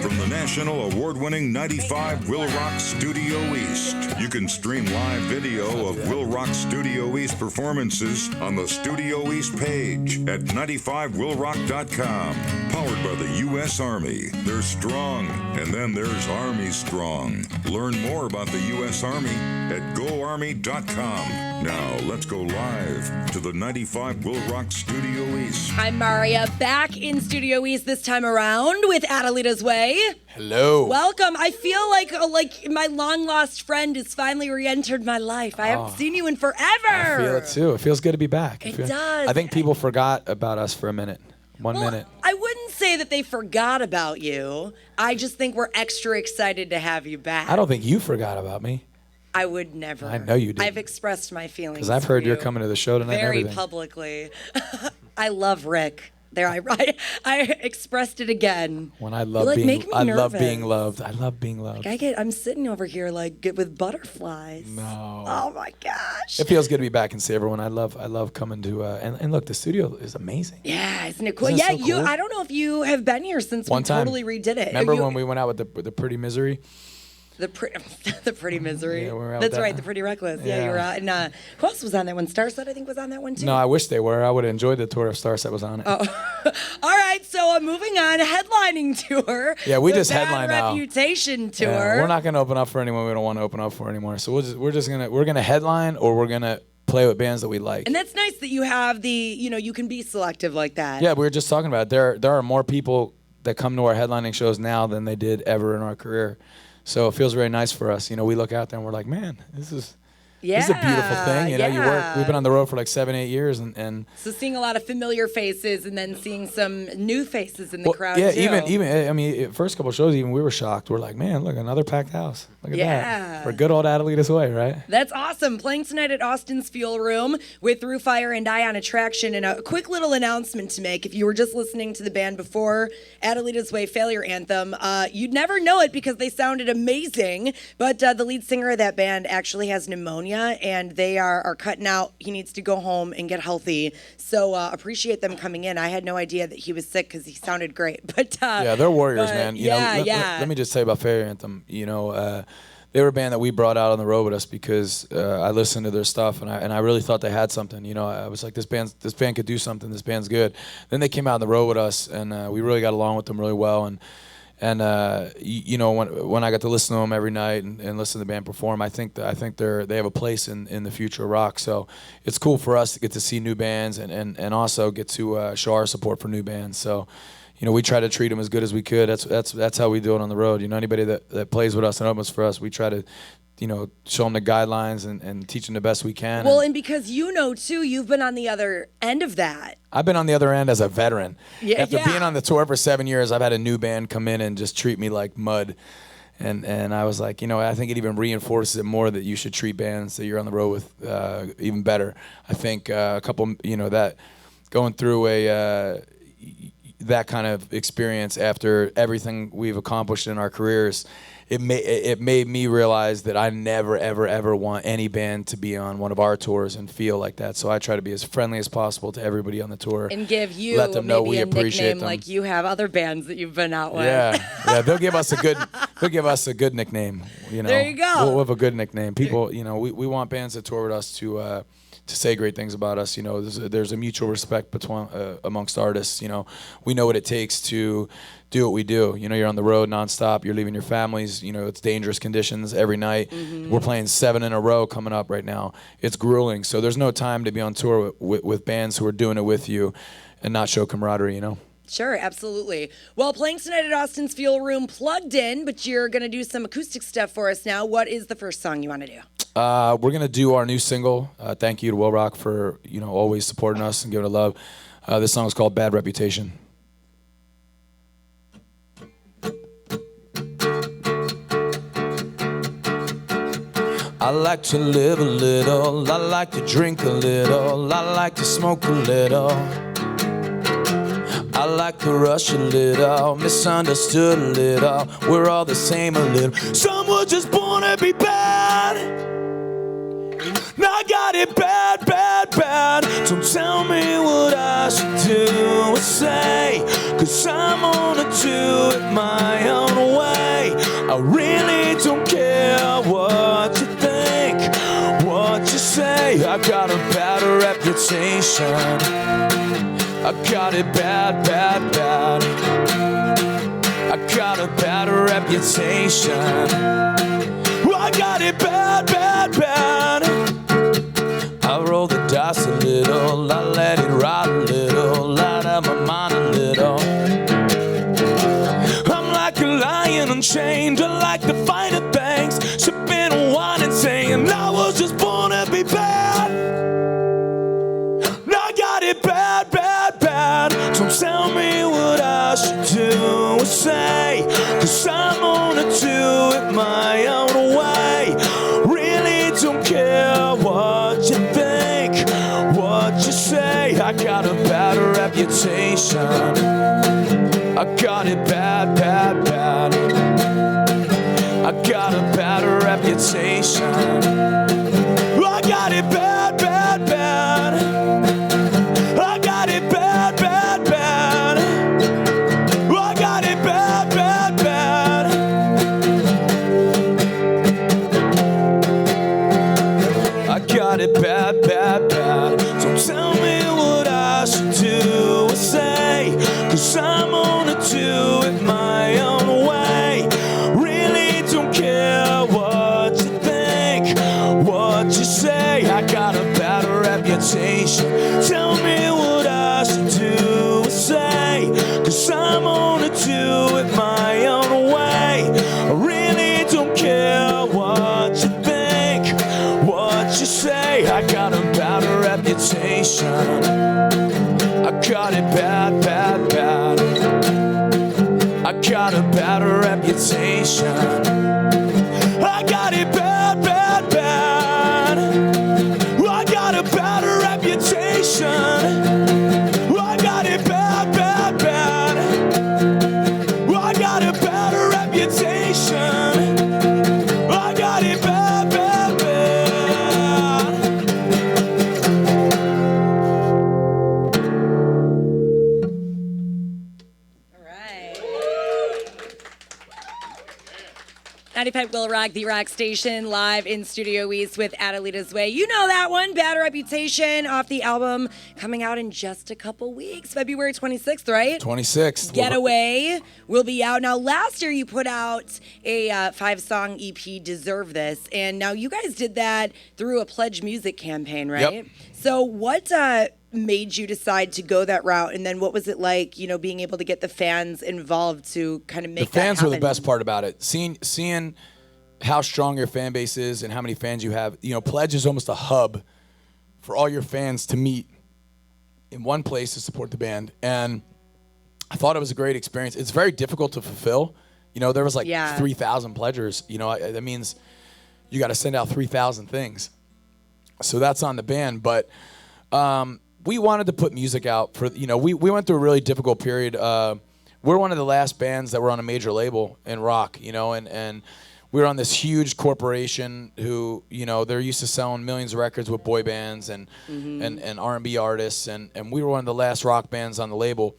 from the national award-winning 95 WIIL ROCK Studio East. You can stream live video of WIIL ROCK Studio East performances on the Studio East page at 95willrock.com. Powered by the U.S. Army. They're strong, and then there's Army Strong. Learn more about the U.S. Army at goarmy.com. Now, let's go live to the 95 WIIL ROCK Studio East. I'm Marija, back in Studio East this time around with Adelitas Way. Hello. Welcome. I feel like my long-lost friend has finally re-entered my life. I haven't seen you in forever. I feel it too. It feels good to be back. It does. I think people forgot about us for a minute. One minute. I wouldn't say that they forgot about you. I just think we're extra excited to have you back. I don't think you forgot about me. I would never. I know you did. I've expressed my feelings. Because I've heard you're coming to the show tonight. Very publicly. I love Rick. There, I expressed it again. When I love being loved. I love being loved. I'm sitting over here with butterflies. No. Oh my gosh. It feels good to be back and see everyone. I love coming to and look, the studio is amazing. Yeah, isn't it cool? Isn't it so cool? I don't know if you have been here since One we time. totally redid it. Remember when we went out with the Pretty Misery? The Pretty Misery. Yeah, we were out That's that. right, the Pretty Reckless. Yeah, you were out. And who else was on that one? Starset, I think, was on that one too. No, I wish they were. I would have enjoyed the tour if Starset was on it. Oh. All right, so moving on, headlining tour. Yeah, we just Bad headline now. Reputation tour. Yeah, we're not going to open up for anyone we don't want to open up for anymore. So we're gonna headline, or we're gonna play with bands that we like. And that's nice that you have you can be selective like that. Yeah, we were just talking about it. There are more people that come to our headlining shows now than they did ever in our career. So it feels very nice for us. We look out there and we're like, man, this is a beautiful thing. You work. We've been on the road for like 7-8 years, and so seeing a lot of familiar faces and then seeing some new faces in the crowd. Yeah, too. even first couple shows, even we were shocked. We're like, man, look, another packed house. Look at that. For good old Adelitas Way, right? That's awesome. Playing tonight at Austin's Fuel Room with Through Fire and Ion Attraction. And a quick little announcement to make. If you were just listening to the band before Adelitas Way Failure Anthem, you'd never know it because they sounded amazing. But the lead singer of that band actually has pneumonia, and they are cutting out. He needs to go home and get healthy. So appreciate them coming in. I had no idea that he was sick because he sounded great. But yeah, they're warriors, man. Let me just say about Failure Anthem. They were a band that we brought out on the road with us because I listened to their stuff and I really thought they had something. I was like, this band could do something. This band's good. Then they came out on the road with us, and we really got along with them really well. And when I got to listen to them every night and listen to the band perform, I think they have a place in the future of rock. So it's cool for us to get to see new bands and also get to show our support for new bands. So we try to treat them as good as we could. That's how we do it on the road. Anybody that plays with us and opens for us, we try to show them the guidelines and teach them the best we can. Well, and because too, you've been on the other end of that. I've been on the other end as a veteran. After being on the tour for 7 years, I've had a new band come in and just treat me like mud. And I was like, I think it even reinforces it more that you should treat bands that you're on the road with even better. I think a couple, that going through that kind of experience after everything we've accomplished in our careers, it made me realize that I never, ever, ever want any band to be on one of our tours and feel like that. So I try to be as friendly as possible to everybody on the tour. And give you let them know we appreciate nickname them. like you have other bands that you've been out with. Yeah, they'll give us a good nickname. There you go. We'll have a good nickname. People, we want bands that tour with us to say great things about us. There's a mutual respect between amongst artists. We know what it takes to do what we do. You're on the road nonstop. You're leaving your families. It's dangerous conditions every night. Mm-hmm. We're playing 7 in a row coming up right now. It's grueling. So there's no time to be on tour with bands who are doing it with you and not show camaraderie. Sure, absolutely. Well, playing tonight at Austin's Fuel Room, plugged in, but you're going to do some acoustic stuff for us now. What is the first song you want to do? We're going to do our new single. Thank you to WIIL ROCK for always supporting us and giving it love. This song is called Bad Reputation. I like to live a little, I like to drink a little, I like to smoke a little. I like to rush a little, misunderstood a little. We're all the same a little. Some were just born to be bad. I got it bad, bad, bad. Don't tell me what I should do or say, 'cause I'm gonna do it my own really don't care what you think, what you say. I got a bad reputation. I got it bad, bad, bad. I got a bad reputation. I got it bad, bad, bad. I roll the dice a little, I let it ride a little, light up my mind a little. I'm like a lion unchained, I like to fight at banks, sipping wine and saying I was just born to be bad. I got it bad, bad, bad. Don't tell me what I should do or say, 'cause I'm gonna do it my own way. Really don't care what you think, what you say. I got a bad reputation. I got it bad, bad, bad. I got a bad reputation. I got it bad, bad, bad. I got it bad, bad, bad. I got it bad, bad, bad. I got it bad, bad, bad. Don't tell me what I should do or say, 'cause I'm gonna do it my own way. Really don't care what you think, what you say. I got a bad reputation. Tell me what I should do or say, 'cause I'm gonna do it my own way. I really don't care what you think, what you say. I got a bad reputation. I got it bad, bad, bad. I got a bad reputation. I got it bad, bad, bad. I got a bad reputation. I got it bad, bad, bad. I got a bad reputation. I got it bad, bad, bad. All right. 95 WIIL ROCK, the rock station, live in Studio East with Adelitas Way. You know that one, Bad Reputation, off the album coming out in just a couple weeks, February 26th, right? 26th. Getaway will be out. Now, last year you put out a 5-song EP, Deserve This, and now you guys did that through a Pledge Music campaign, right? Yep. So what made you decide to go that route, and then what was it like, being able to get the fans involved to kind of make the fans that were the happen? best part about it. Seeing how strong your fan base is and how many fans you have. Pledge is almost a hub for all your fans to meet in one place to support the band. And I thought it was a great experience. It's very difficult to fulfill. There was 3,000 pledgers. That means you got to send out 3,000 things. So that's on the band. But we wanted to put music out for, we went through a really difficult period. We're one of the last bands that were on a major label in rock, and we were on this huge corporation who, they're used to selling millions of records with boy bands and R&B artists, and we were one of the last rock bands on the label.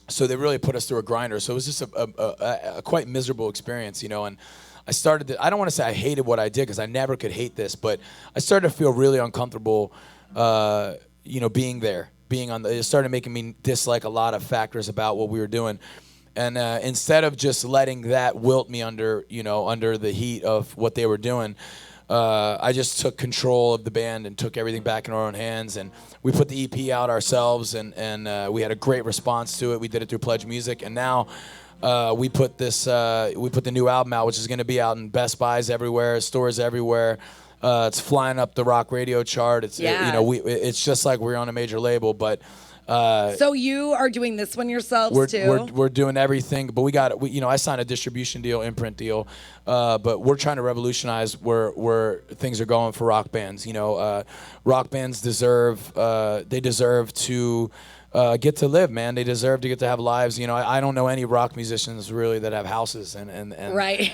So they really put us through a grinder. So it was just a quite miserable experience, and I started to, I don't want to say I hated what I did, because I never could hate this, but I started to feel really uncomfortable, being there, it started making me dislike a lot of factors about what we were doing. And instead of just letting that wilt me under the heat of what they were doing, I just took control of the band and took everything back in our own hands. And we put the EP out ourselves, and we had a great response to it. We did it through Pledge Music, and now we put the new album out, which is going to be out in Best Buys everywhere, stores everywhere. It's flying up the rock radio chart. It's just like we're on a major label, but. So you are doing this one yourselves too? We're doing everything, but I signed a distribution deal, imprint deal, but we're trying to revolutionize where things are going for rock bands. Rock bands deserve to get to live, man. They deserve to get to have lives. I don't know any rock musicians really that have houses and right.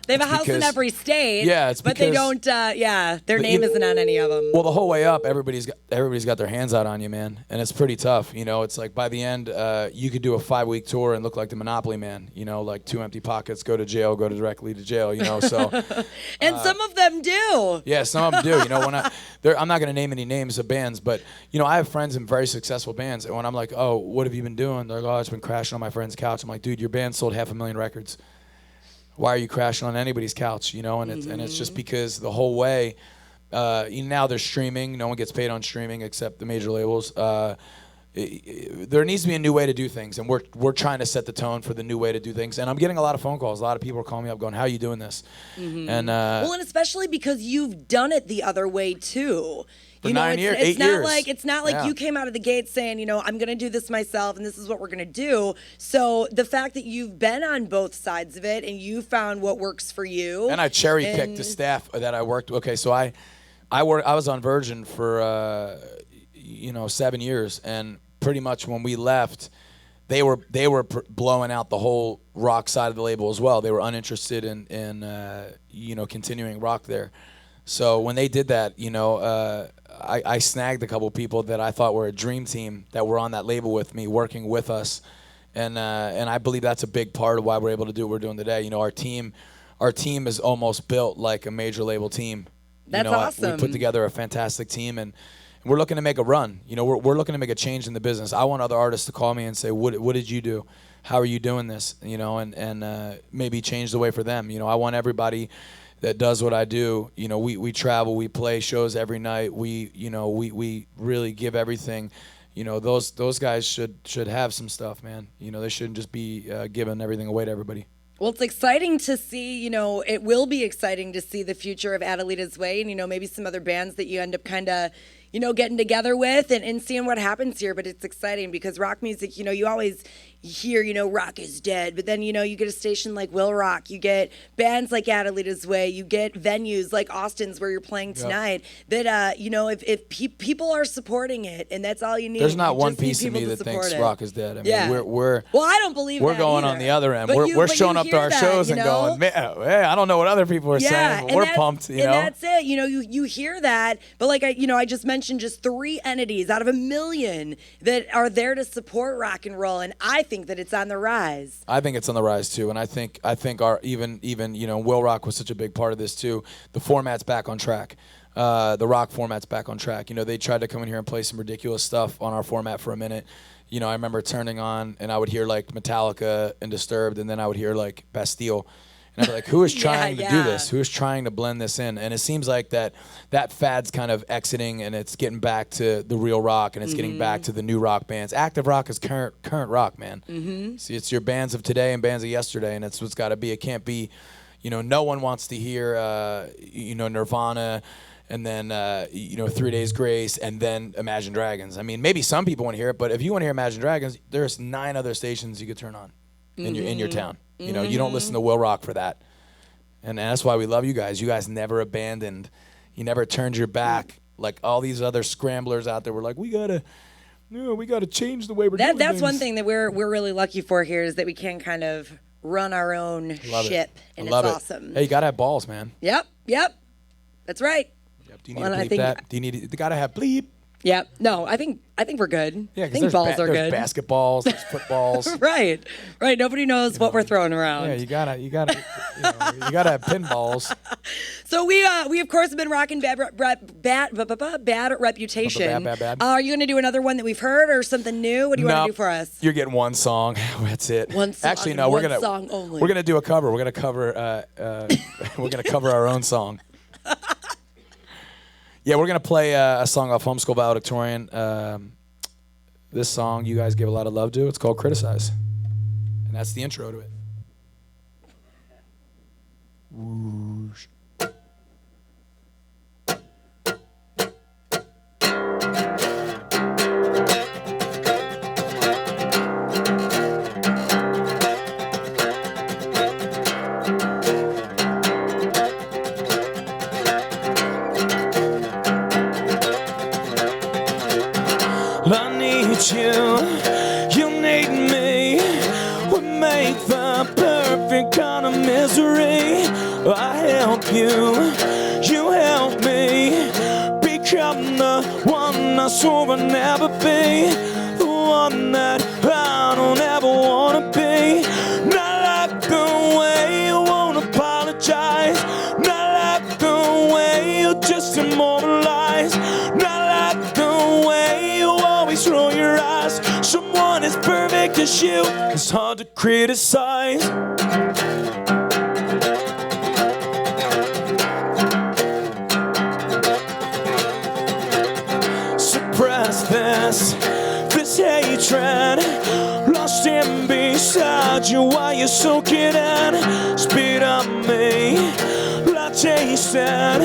They have a house in every state. Yeah, it's but they don't. Their name isn't on any of them. Well, the whole way up, everybody's got their hands out on you, man, and it's pretty tough. You know, it's like by the end, you could do a 5-week tour and look like the Monopoly man. You know, like 2 empty pockets, go to jail, go directly to jail. You know, so. And some of them do. Yeah, some of them do. You know, I'm not going to name any names of bands, but you know, I have friends in very successful bands, and when I'm like, oh, what have you been doing? They're like, oh, I've been crashing on my friend's couch. I'm like, dude, your band sold 500,000 records. Why are you crashing on anybody's couch? You know, and it's just because the whole way. Now they're streaming. No one gets paid on streaming except the major labels. There needs to be a new way to do things, and we're trying to set the tone for the new way to do things. And I'm getting a lot of phone calls. A lot of people are calling me up, going, "How are you doing this?" And well, and especially because you've done it the other way too. For 9 years, 8 years. It's not like you came out of the gate saying, you know, I'm going to do this myself and this is what we're going to do. So the fact that you've been on both sides of it and you found what works for you. And I cherry picked the staff that I worked with. Okay, so I was on Virgin for 7 years, and pretty much when we left, they were blowing out the whole rock side of the label as well. They were uninterested in continuing rock there. So when they did that, you know, I snagged a couple people that I thought were a dream team that were on that label with me, working with us, and I believe that's a big part of why we're able to do what we're doing today. You know, our team is almost built like a major label team. That's awesome. We put together a fantastic team, and we're looking to make a run. You know, we're looking to make a change in the business. I want other artists to call me and say, what did you do? How are you doing this? You know, and maybe change the way for them. You know, I want everybody that does what I do. You know, we travel, we play shows every night. We really give everything. You know, those guys should have some stuff, man. You know, they shouldn't just be giving everything away to everybody. Well, it's exciting to see, you know, it will be exciting to see the future of Adelitas Way and, you know, maybe some other bands that you end up kind of, you know, getting together with and seeing what happens here. But it's exciting because rock music, you know, you always hear, you know, rock is dead. But then, you know, you get a station like WIIL ROCK. You get bands like Adelitas Way. You get venues like Austin's where you're playing tonight. Yep. That, you know, if people are supporting it, and that's all you need. There's not one piece of me that thinks rock is dead. I mean, we're well, I don't believe we're going either. on the other end. We're showing up to our shows and going, man, hey, I don't know what other people are saying, but we're pumped, you know? And that's it. You know, you hear that, but like I just mentioned just 3 entities out of 1 million that are there to support rock and roll, and I think that it's on the rise. I think it's on the rise too, and I think our even you know, WIIL ROCK was such a big part of this too. The format's back on track. The rock format's back on track. You know, they tried to come in here and play some ridiculous stuff on our format for a minute. You know, I remember turning on and I would hear like Metallica and Disturbed, and then I would hear like Bastille. And I'd be like, who is trying to do this? Who is trying to blend this in? And it seems like that fad's kind of exiting, and it's getting back to the real rock, and it's getting back to the new rock bands. Active rock is current rock, man. See, it's your bands of today and bands of yesterday, and it's what's got to be. It can't be, you know, no one wants to hear, you know, Nirvana, and then, you know, 3 Days Grace, and then Imagine Dragons. I mean, maybe some people want to hear it, but if you want to hear Imagine Dragons, there's 9 other stations you could turn on in your town. You know, you don't listen to WIIL ROCK for that. And that's why we love you guys. You guys never abandoned. You never turned your back like all these other scramblers out there were like, we gotta change the way we're doing That's things. one thing that we're really lucky for here is that we can kind of run our own ship, and it's awesome. Hey, you gotta have balls, man. Yep. That's right. Yep. Do you need to bleep that? Do you gotta have bleep? Yep. No, I think we're good. Yeah, I think balls are good. There's basketballs, there's footballs. Right. Nobody knows what we're throwing around. Yeah, you gotta have pinballs. So we of course have been rocking bad reputation. Bad. Are you gonna do another one that we've heard or something new? What do you want to do for us? You're getting one song. That's it. One song. Actually, no. We're gonna do a cover. We're gonna cover. We're gonna cover our own song. Yeah, we're going to play a song off Homeschool Valedictorian. This song you guys give a lot of love to. It's called Criticize. And that's the intro to it. Whoosh. I need you need me. We make the perfect kind of misery. I help you, you help me become the one I swore I'd never be, the one that I don't ever wanna be. Not like the way you won't apologize, not like the way you just immortalize, not like the way you always roll your eyes. Someone as perfect as you is hard to criticize. Suppress this hatred, lost in beside you while you soak it in. Spit on me, like tasted. I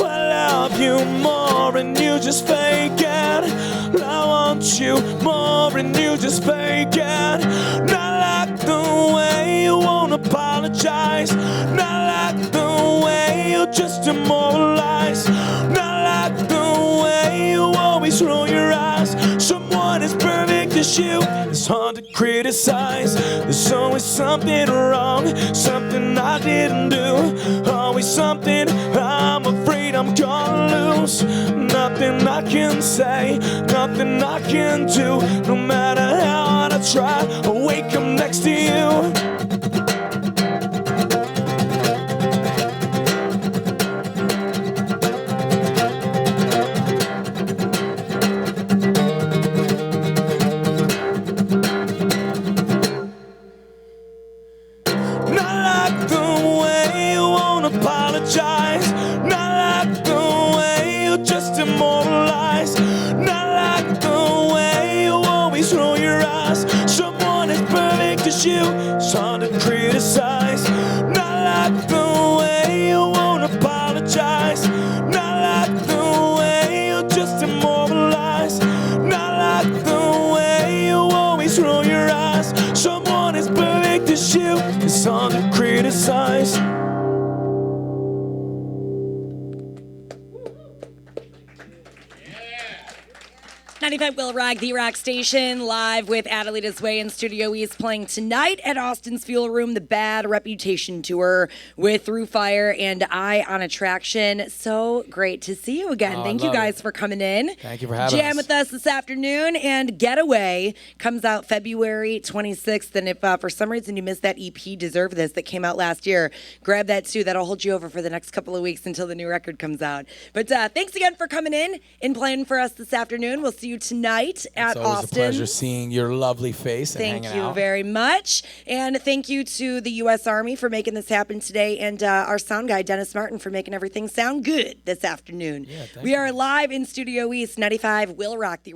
love you more and you just fake it. I want you more and you just fake it. Not like the way you won't apologize, not like the way you just immortalize, not like the way you always roll your eyes. Someone as perfect as you is hard to criticize. There's always something wrong, something I didn't do, always something I'm afraid I'm gonna lose. Nothing I can say, nothing I can do, no matter how hard I try, I'll wake up next to you. Apologize, not like the way you just immortalize, not like the way you always roll your eyes. Someone as perfect as you, it's hard to criticize. Not like the way you won't apologize, not like the way you just immortalize, not like the way you always roll your eyes. Someone as perfect as you, it's hard to criticize. 95 WIIL ROCK, the rock station, live with Adelitas Way and Studio East, playing tonight at Austin's Fuel Room, the Bad Reputation Tour with Through Fire and Eye on Attraction. So great to see you again. Thank you guys for coming in. Thank you for having us. Jam with us this afternoon. And Getaway comes out February 26th. And if for some reason you missed that EP, Deserve This, that came out last year, grab that too. That'll hold you over for the next couple of weeks until the new record comes out. But thanks again for coming in and playing for us this afternoon. We'll see you tonight at Austin. It's always a pleasure seeing your lovely face and hanging out. Thank you very much. And thank you to the U.S. Army for making this happen today, and our sound guy, Dennis Martin, for making everything sound good this afternoon. Yeah, we are live in Studio East, 95 WIIL ROCK, the